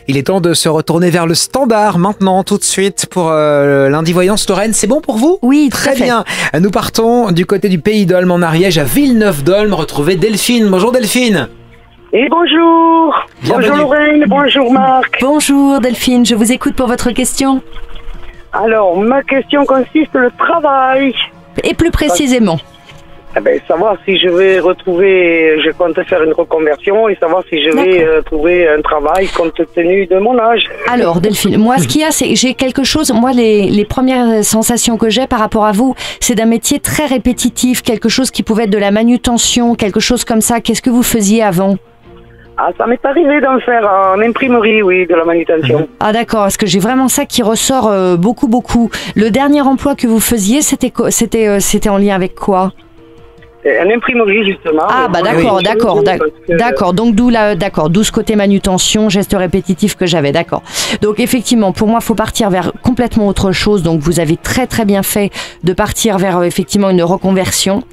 Il est temps de se retourner vers le standard maintenant, tout de suite, pour lundi voyance. Lorraine, c'est bon pour vous? Oui, très bien. Nous partons du côté du Pays d'Olme en Ariège, à Villeneuve-d'Olme, retrouver Delphine. Bonjour Delphine. Et bonjour. Bienvenue. Bonjour Lorraine, bonjour Marc. Bonjour Delphine, je vous écoute pour votre question. Alors, ma question consiste le travail. Et plus précisément. Savoir si je vais retrouver, je compte faire une reconversion et savoir si je vais trouver un travail compte tenu de mon âge. Alors Delphine, moi ce qu'il y a, c'est que j'ai quelque chose, moi les premières sensations que j'ai par rapport à vous, c'est d'un métier très répétitif, quelque chose qui pouvait être de la manutention, quelque chose comme ça. Qu'est-ce que vous faisiez avant ? Ah, ça m'est arrivé d'en faire en imprimerie, oui, de la manutention. Ah d'accord, parce que j'ai vraiment ça qui ressort beaucoup. Le dernier emploi que vous faisiez, c'était en lien avec quoi ? Un imprimerie justement. Ah bah d'accord. Donc d'où ce côté manutention, geste répétitif que j'avais, d'accord. Donc effectivement, pour moi, faut partir vers complètement autre chose. Donc vous avez très bien fait de partir vers effectivement une reconversion.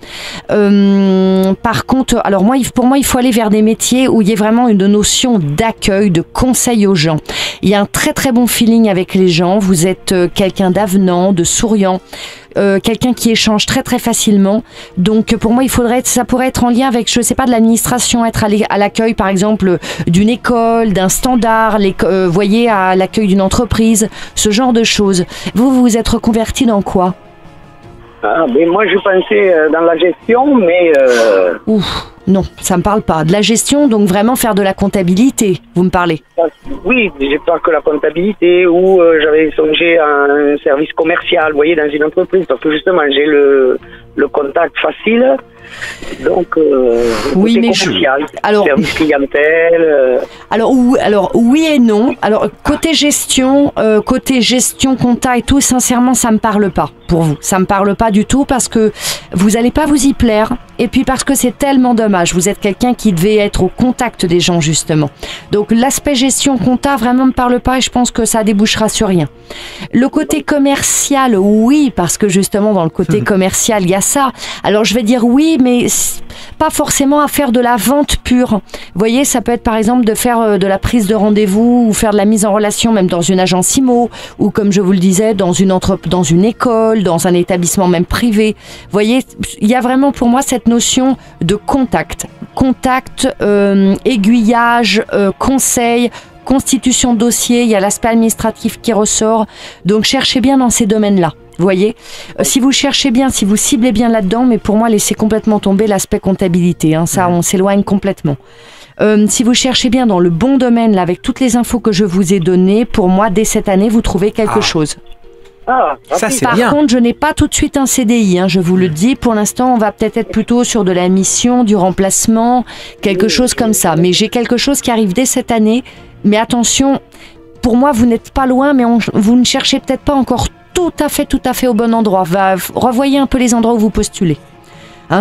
Par contre, alors pour moi, il faut aller vers des métiers où il y ait vraiment une notion d'accueil, de conseil aux gens. Il y a un très bon feeling avec les gens. Vous êtes quelqu'un d'avenant, de souriant. Quelqu'un qui échange très facilement. Donc pour moi, ça pourrait être en lien avec, je sais pas, de l'administration, être à l'accueil par exemple d'une école, d'un standard, voyez, à l'accueil d'une entreprise, ce genre de choses. Vous vous êtes reconverti dans quoi ? Moi je pensais dans la gestion, mais... Non, ça me parle pas. De la gestion, donc vraiment faire de la comptabilité, vous me parlez ? Oui, j'ai pas que la comptabilité, ou j'avais songé à un service commercial, vous voyez, dans une entreprise, parce que justement j'ai le contact facile, donc oui, mais commercial, service clientèle. Alors oui et non. Alors côté gestion compta et tout, sincèrement, ça me parle pas pour vous. Ça me parle pas du tout parce que vous allez pas vous y plaire. Et puis parce que c'est tellement dommage, vous êtes quelqu'un qui devait être au contact des gens justement. Donc l'aspect gestion compta vraiment me parle pas et je pense que ça débouchera sur rien. Le côté commercial, oui, parce que justement dans le côté commercial il y a ça. Alors je vais dire oui, mais pas forcément à faire de la vente pure. Vous voyez, ça peut être par exemple de faire de la prise de rendez-vous ou faire de la mise en relation même dans une agence IMO ou comme je vous le disais dans une école, dans un établissement même privé. Vous voyez, il y a vraiment pour moi cette notion de contact, aiguillage, conseil, constitution de dossier, il y a l'aspect administratif qui ressort, donc cherchez bien dans ces domaines-là. Vous voyez, si vous cherchez bien, si vous ciblez bien là-dedans, mais pour moi, laissez complètement tomber l'aspect comptabilité, ça on s'éloigne complètement. Si vous cherchez bien dans le bon domaine, là, avec toutes les infos que je vous ai données, pour moi, dès cette année, vous trouvez quelque chose. Ça, c'est Par bien. contre, je n'ai pas tout de suite un CDI, je vous le dis. Pour l'instant, on va peut-être être plutôt sur de la mission, du remplacement, quelque chose comme ça. Mais j'ai quelque chose qui arrive dès cette année. Mais attention, pour moi, vous n'êtes pas loin, mais vous ne cherchez peut-être pas encore tout à fait au bon endroit. Revoyez un peu les endroits où vous postulez.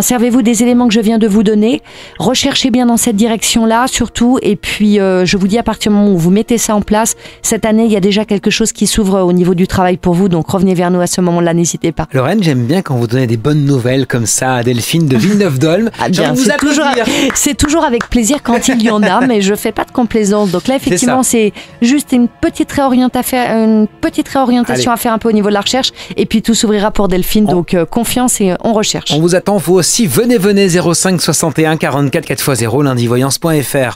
Servez-vous des éléments que je viens de vous donner, recherchez bien dans cette direction-là surtout, et puis je vous dis à partir du moment où vous mettez ça en place, cette année il y a déjà quelque chose qui s'ouvre au niveau du travail pour vous, donc revenez vers nous à ce moment-là, n'hésitez pas. Lorraine, j'aime bien quand vous donnez des bonnes nouvelles comme ça à Delphine de Villeneuve-d'Olme. C'est toujours avec plaisir quand il y en a, mais je fais pas de complaisance, donc là effectivement c'est juste une petite réorientation à faire un peu au niveau de la recherche, et puis tout s'ouvrira pour Delphine, donc confiance et on recherche. On vous attend vous aussi, venez 05 61 44 4x0 lundivoyance.fr.